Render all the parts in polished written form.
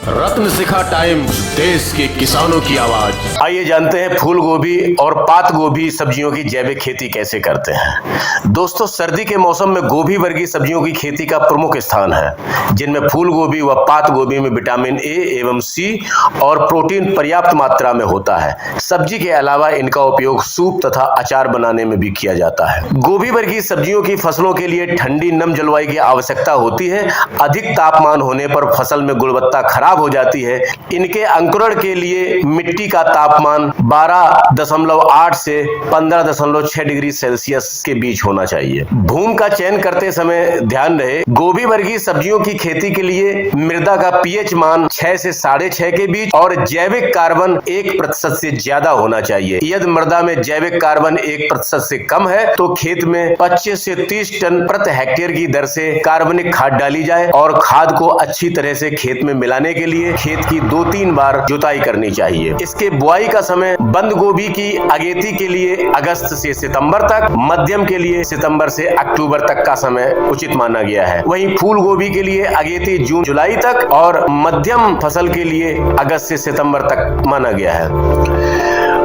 रत्न शिखा times, देश के किसानों की आवाज। आइए जानते हैं फूल गोभी और पात गोभी सब्जियों की जैविक खेती कैसे करते हैं। दोस्तों, सर्दी के मौसम में गोभी वर्गीय सब्जियों की खेती का प्रमुख स्थान है, जिनमें फूल गोभी व पात गोभी में विटामिन ए एवं सी और प्रोटीन पर्याप्त मात्रा में होता है। सब्जी के अलावा इनका उपयोग सूप तथा अचार बनाने में भी किया जाता है। गोभी वर्गीय सब्जियों की फसलों के लिए ठंडी नम जलवायु की आवश्यकता होती है। अधिक तापमान होने पर फसल में गुणवत्ता खराब हो जाती है। इनके अंकुरण के लिए मिट्टी का तापमान 12.8 से 15.6 डिग्री सेल्सियस के बीच होना चाहिए। भूमि का चयन करते समय ध्यान रहे, गोभी वर्गीय सब्जियों की खेती के लिए मृदा का पीएच मान 6 से 6.5 के बीच और जैविक कार्बन 1% से ज्यादा होना चाहिए। यदि मृदा में जैविक कार्बन 1% से कम है तो खेत में 25 से 30 टन प्रति हेक्टेयर की दर से कार्बनिक खाद डाली जाए और खाद को अच्छी तरह से खेत में मिलाने के लिए खेत की 2-3 बार जुताई करनी चाहिए। इसके बुआई का समय बंद गोभी की अगेती के लिए अगस्त से सितंबर तक, मध्यम के लिए सितंबर से अक्टूबर तक का समय उचित माना गया है। वहीं फूल गोभी के लिए अगेती जून जुलाई तक और मध्यम फसल के लिए अगस्त से सितंबर तक माना गया है।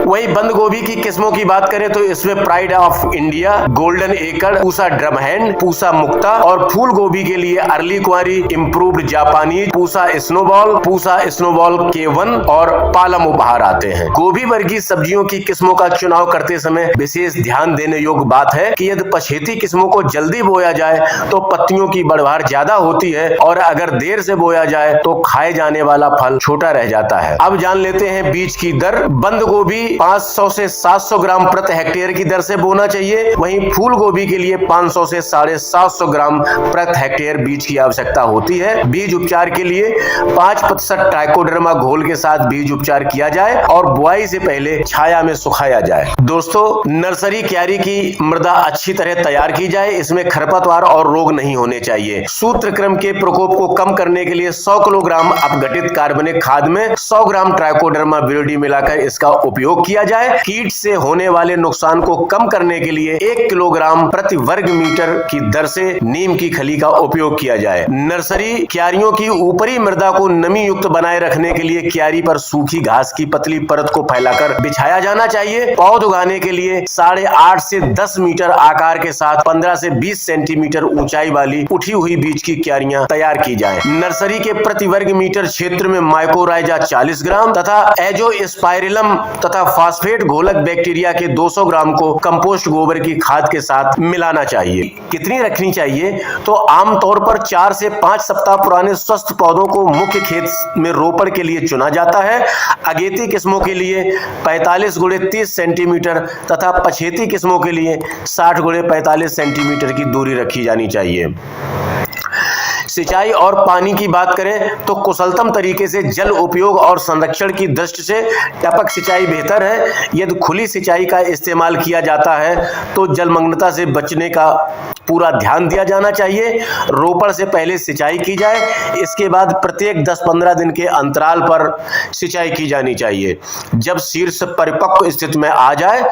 वहीं बंद गोभी की किस्मों की बात करें तो इसमें प्राइड ऑफ इंडिया, गोल्डन एकड़, पूसा ड्रम हैंड, पूसा मुक्ता और फूल गोभी के लिए अर्ली कुंवारी, इंप्रूव्ड जापानी, पूसा स्नोबॉल K1 और पालम उपहार आते हैं। गोभी वर्गीय सब्जियों की किस्मों का चुनाव करते समय विशेष ध्यान देने योग्य बात है कि यदि पछेती किस्मों को जल्दी बोया जाए तो पत्तियों की बढ़वार ज्यादा होती है और अगर देर से बोया जाए तो खाए जाने वाला फल छोटा रह जाता है। अब जान लेते हैं बीज की दर। बंद गोभी 500 से 700 ग्राम प्रति हेक्टेयर की दर से बोना चाहिए। वहीं फूल गोभी के लिए 500 से 750 ग्राम प्रति हेक्टेयर बीज की आवश्यकता होती है। बीज उपचार के लिए 5% ट्राइकोडर्मा घोल के साथ बीज उपचार किया जाए और बुआई से पहले छाया में सुखाया जाए। दोस्तों, नर्सरी क्यारी की मृदा अच्छी तरह तैयार की जाए। इसमें खरपतवार और रोग नहीं होने चाहिए। सूत्रकृमि के प्रकोप को कम करने के लिए 100 किलोग्राम अपघटित कार्बनिक खाद में 100 ग्राम ट्राइकोडर्मा विरिडी मिलाकर इसका उपयोग किया जाए। कीट से होने वाले नुकसान को कम करने के लिए 1 किलोग्राम प्रति वर्ग मीटर की दर से नीम की खली का उपयोग किया जाए। नर्सरी क्यारियों की ऊपरी मृदा को नमी युक्त बनाए रखने के लिए क्यारी पर सूखी घास की पतली परत को फैलाकर बिछाया जाना चाहिए। पौध उगाने के लिए 8.5 से 10 मीटर आकार के साथ 15 से 20 सेंटीमीटर ऊंचाई वाली उठी हुई बीज की क्यारियां तैयार की जाए। नर्सरी के प्रति वर्ग मीटर क्षेत्र में माइकोराइजा 40 ग्राम तथा एजोस्पाइरिलम तथा फास्फेट घोलक बैक्टीरिया के 200 ग्राम को कंपोस्ट गोबर की खाद के साथ मिलाना चाहिए। कितनी रखनी चाहिए तो आमतौर पर 4 से 5 सप्ताह पुराने स्वस्थ पौधों को मुख्य खेत में रोपण के लिए चुना जाता है। अगेती किस्मों के लिए 45 × 30 सेंटीमीटर तथा पछेती किस्मों के लिए 60 × 45 सेंटीमीटर की दूरी रखी जानी चाहिए। सिंचाई और पानी की बात करें तो कुशलतम तरीके से जल उपयोग और संरक्षण की दृष्टि से टपक सिंचाई बेहतर है। यदि खुली सिंचाई का इस्तेमाल किया जाता है तो जलमग्नता से बचने का पूरा ध्यान दिया जाना चाहिए। रोपण से पहले सिंचाई की जाए, इसके बाद प्रत्येक 10-15 दिन के अंतराल पर सिंचाई की जानी चाहिए। जब शीर्ष परिपक्व स्थिति में आ जाए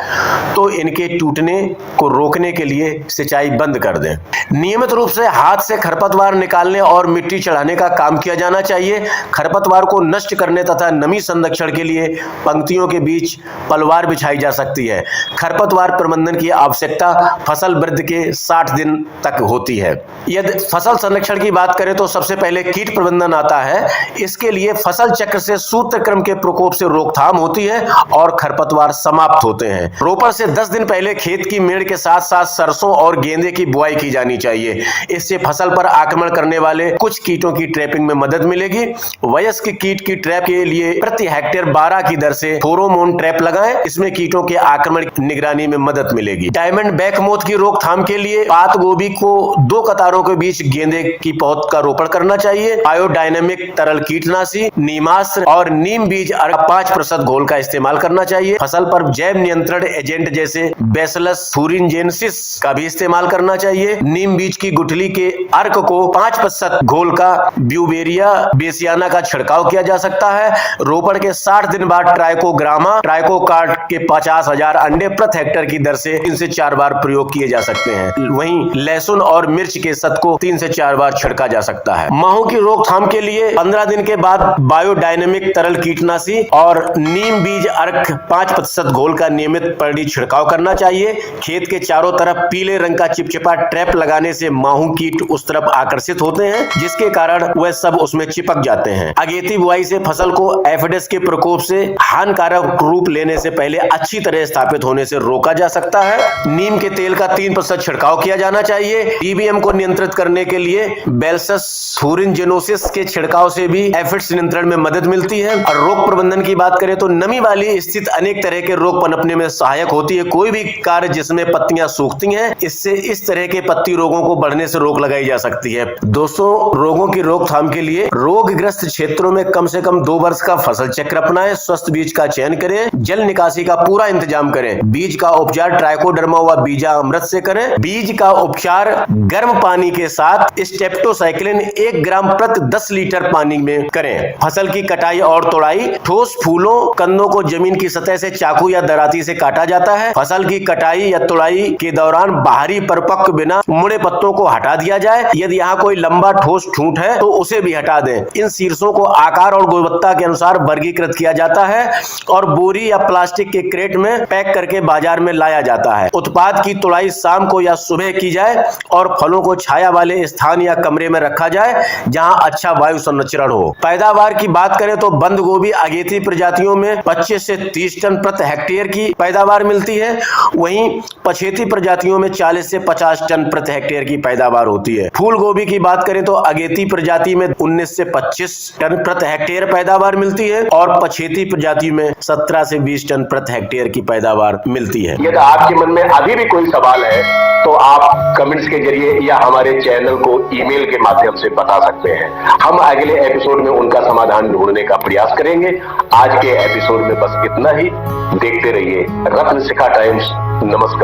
तो इनके टूटने को रोकने के लिए सिंचाई बंद कर दें। नियमित रूप से हाथ से खरपतवार निकालने और मिट्टी चढ़ाने का काम किया जाना चाहिए। खरपतवार को नष्ट करने तथा नमी संरक्षण के लिए पंक्तियों के बीच पलवार बिछाई जा सकती है। खरपतवार प्रबंधन की आवश्यकता फसल वृद्धि के 60 दिन तक होती है। यदि फसल संरक्षण की बात करें तो सबसे पहले कीट प्रबंधन आता है। इसके लिए फसल चक्र से सूत्रकृमि के प्रकोप से रोकथाम होती है और खरपतवार समाप्त होते हैं। रोपण से 10 दिन पहले खेत की मेड़ के साथ साथ सरसों और गेंदे की बुआई की जानी चाहिए। इससे फसल पर आक्रमण करने वाले कुछ कीटों की ट्रैपिंग में मदद मिलेगी। वयस्क कीट की ट्रैप के लिए प्रति हेक्टेयर 12 की दर से फेरोमोन ट्रैप लगाएं। इसमें कीटों के आक्रमण की निगरानी में मदद मिलेगी। डायमंड बैक मोथ की रोकथाम के लिए पात गोभी को 2 कतारों के बीच गेंदे की पौध का रोपण करना चाहिए। बायोडायनेमिक तरल कीटनाशी, नीमास्त्र और नीम बीज 5% घोल का इस्तेमाल करना चाहिए। फसल पर जैव नियंत्रण एजेंट जैसे बैसिलस थूरिंजेंसिस का भी इस्तेमाल करना चाहिए। नीम बीज की गुठली के अर्क को 5% 5% घोल का ब्यूवेरिया बेसियाना का छिड़काव किया जा सकता है। रोपण के 60 दिन बाद ट्राइकोग्रामा ट्राइकोकार्ड के 50,000 अंडे प्रति हेक्टेयर की दर से 3 से 4 बार प्रयोग किए जा सकते हैं। वहीं लहसुन और मिर्च के शत को 3 से 4 बार छिड़का जा सकता है। माहों की रोकथाम के लिए 15 दिन के बाद बायोडायनेमिक तरल कीटनाशी और नीम बीज अर्क 5% घोल का नियमित प्रति छिड़काव करना चाहिए। खेत के चारों तरफ पीले रंग का चिपचिपा ट्रैप लगाने से माहू कीट उस तरफ आकर्षित होते हैं, जिसके कारण वह सब उसमें चिपक जाते हैं। अगेती बुआई से फसल को एफिडस के प्रकोप से हानिकारक रूप लेने से पहले अच्छी तरह स्थापित होने से रोका जा सकता है। नीम के तेल का 3% छिड़काव किया जाना चाहिए। टीबीएम को नियंत्रित करने के लिए बेल्सस थूरिनजेनोसिस के छिड़काव से भी एफिड्स नियंत्रण में मदद मिलती है। और रोग प्रबंधन की बात करें तो नमी वाली स्थिति अनेक तरह के रोग पनपने में सहायक होती है। कोई भी कार्य जिसमें पत्तियां सूखती हैं, इससे इस तरह के पत्ती रोगों को बढ़ने से रोक लगाई जा सकती है। दोस्तों, रोगों की रोकथाम के लिए रोगग्रस्त क्षेत्रों में कम से कम 2 वर्ष का फसल चक्र अपनाएं, स्वस्थ बीज का चयन करें, जल निकासी का पूरा इंतजाम करें। बीज का उपचार ट्राइकोडर्मा व बीजा अमृत से करें। बीज का उपचार गर्म पानी के साथ स्टेप्टोसाइक्लिन 1 ग्राम प्रति 10 लीटर पानी में करें। फसल की कटाई और तोड़ाई। ठोस फूलों कंदों को जमीन की सतह से चाकू या दराती से काटा जाता है। फसल की कटाई या तोड़ाई के दौरान बाहरी परिपक्व बिना मुड़े पत्तों को हटा दिया जाए। यदि यहाँ कोई लंबा ठोस ठूंठ है तो उसे भी हटा दें। इन शीर्षों को आकार और गुणवत्ता के अनुसार वर्गीकृत किया जाता है और बोरी या प्लास्टिक के क्रेट में पैक करके बाजार में लाया जाता है। उत्पाद की तुड़ाई शाम को या सुबह की जाए और फलों को छाया वाले स्थान या कमरे में रखा जाए जहां अच्छा वायु संचरण हो। पैदावार की बात करें तो बंद गोभी अगेती प्रजातियों में 25 से 30 टन प्रति हेक्टेयर की पैदावार मिलती है। वहीं पछेती प्रजातियों में 40 से 50 टन प्रति हेक्टेयर की पैदावार होती है। फूल गोभी की बात करें तो अगेती प्रजाति में 19 से 25 टन प्रति हेक्टेयर पैदावार मिलती है और पछेती प्रजाति में 17 से 20 टन प्रति हेक्टेयर की पैदावार मिलती है। यदि आपके मन में अभी भी कोई सवाल है तो आप कमेंट्स के जरिए या हमारे चैनल को ईमेल के माध्यम से बता सकते हैं। हम अगले एपिसोड में उनका समाधान ढूंढने का प्रयास करेंगे। आज के एपिसोड में बस इतना ही। देखते रहिए रत्न शिखा टाइम्स। नमस्कार।